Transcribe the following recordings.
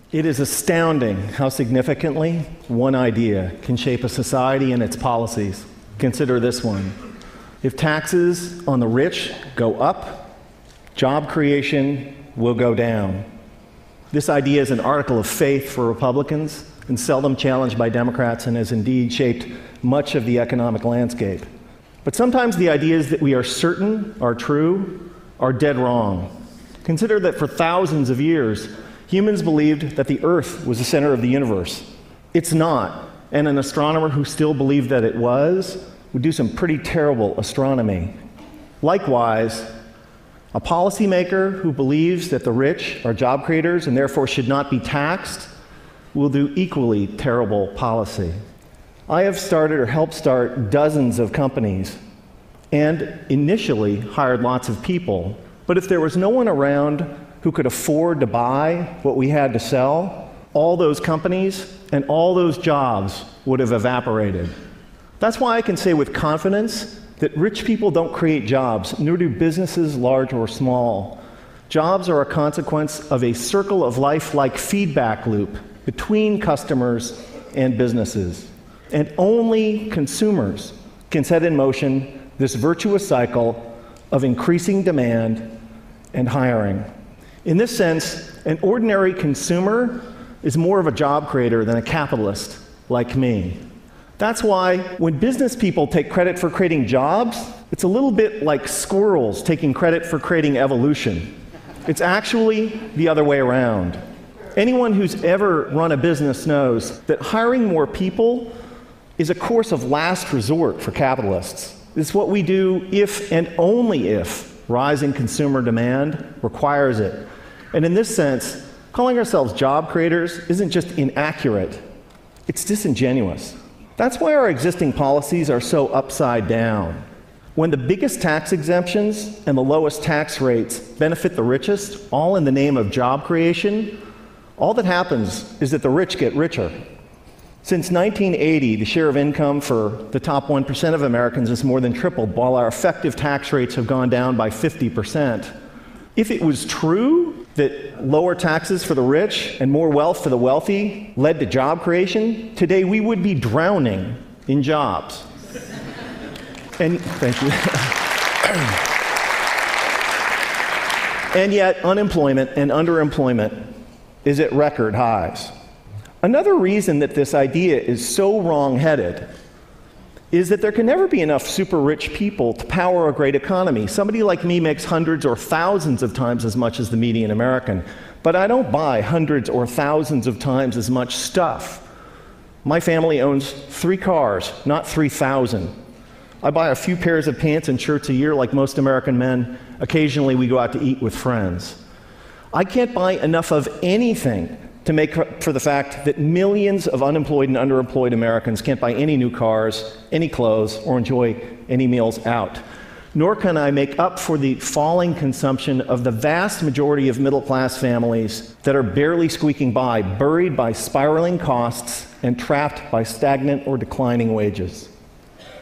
It is astounding how significantly one idea can shape a society and its policies. Consider this one. If taxes on the rich go up, job creation will go down. This idea is an article of faith for Republicans and seldom challenged by Democrats, and has indeed shaped much of the economic landscape. But sometimes the ideas that we are certain are true are dead wrong. Consider that for thousands of years, humans believed that the Earth was the center of the universe. It's not, and an astronomer who still believed that it was would do some pretty terrible astronomy. Likewise, a policymaker who believes that the rich are job creators and therefore should not be taxed will do equally terrible policy. I have started or helped start dozens of companies and initially hired lots of people, but if there was no one around who could afford to buy what we had to sell, all those companies and all those jobs would have evaporated. That's why I can say with confidence that rich people don't create jobs, nor do businesses large or small. Jobs are a consequence of a circle of life-like feedback loop between customers and businesses. And only consumers can set in motion this virtuous cycle of increasing demand and hiring. In this sense, an ordinary consumer is more of a job creator than a capitalist like me. That's why when business people take credit for creating jobs, it's a little bit like squirrels taking credit for creating evolution. It's actually the other way around. Anyone who's ever run a business knows that hiring more people is a course of last resort for capitalists. It's what we do if and only if rising consumer demand requires it. And in this sense, calling ourselves job creators isn't just inaccurate, it's disingenuous. That's why our existing policies are so upside down. When the biggest tax exemptions and the lowest tax rates benefit the richest, all in the name of job creation, all that happens is that the rich get richer. Since 1980, the share of income for the top 1% of Americans has more than tripled, while our effective tax rates have gone down by 50%. If it was true that lower taxes for the rich and more wealth for the wealthy led to job creation, today we would be drowning in jobs. And thank you. And yet, unemployment and underemployment is at record highs. Another reason that this idea is so wrong-headed is that there can never be enough super rich people to power a great economy. Somebody like me makes hundreds or thousands of times as much as the median American, but I don't buy hundreds or thousands of times as much stuff. My family owns 3 cars, not 3,000. I buy a few pairs of pants and shirts a year like most American men. Occasionally we go out to eat with friends. I can't buy enough of anything to make up for the fact that millions of unemployed and underemployed Americans can't buy any new cars, any clothes, or enjoy any meals out. Nor can I make up for the falling consumption of the vast majority of middle-class families that are barely squeaking by, buried by spiraling costs and trapped by stagnant or declining wages.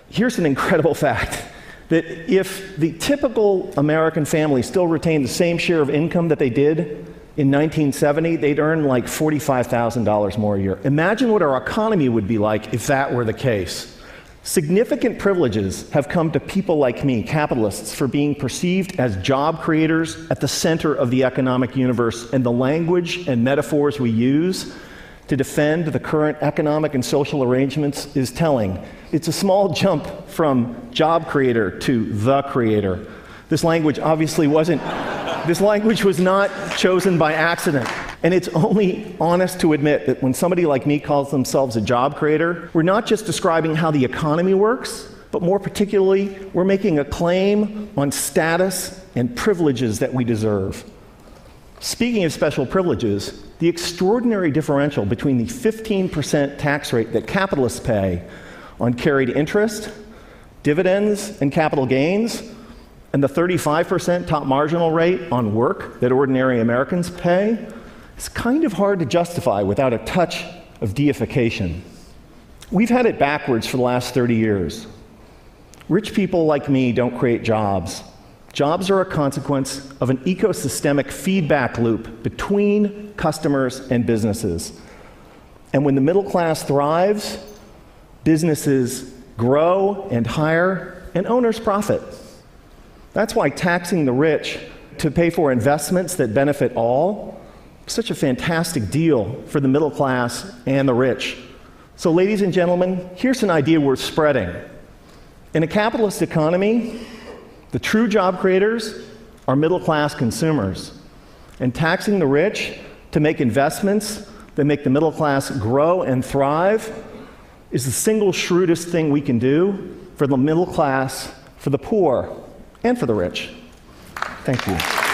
Here's an incredible fact, that if the typical American family still retained the same share of income that they did in 1970, they'd earn like $45,000 more a year. Imagine what our economy would be like if that were the case. Significant privileges have come to people like me, capitalists, for being perceived as job creators at the center of the economic universe, and the language and metaphors we use to defend the current economic and social arrangements is telling. It's a small jump from job creator to the creator. This language obviously wasn't, this language was not chosen by accident. And it's only honest to admit that when somebody like me calls themselves a job creator, we're not just describing how the economy works, but more particularly, we're making a claim on status and privileges that we deserve. Speaking of special privileges, the extraordinary differential between the 15% tax rate that capitalists pay on carried interest, dividends, and capital gains, and the 35% top marginal rate on work that ordinary Americans pay, is kind of hard to justify without a touch of deification. We've had it backwards for the last 30 years. Rich people like me don't create jobs. Jobs are a consequence of an ecosystemic feedback loop between customers, and businesses. And when the middle class thrives, businesses grow and hire, and owners profit. That's why taxing the rich to pay for investments that benefit all is such a fantastic deal for the middle class and the rich. So, ladies and gentlemen, here's an idea worth spreading. In a capitalist economy, the true job creators are middle-class consumers. And taxing the rich to make investments that make the middle class grow and thrive is the single shrewdest thing we can do for the middle class, for the poor, and for the rich. Thank you.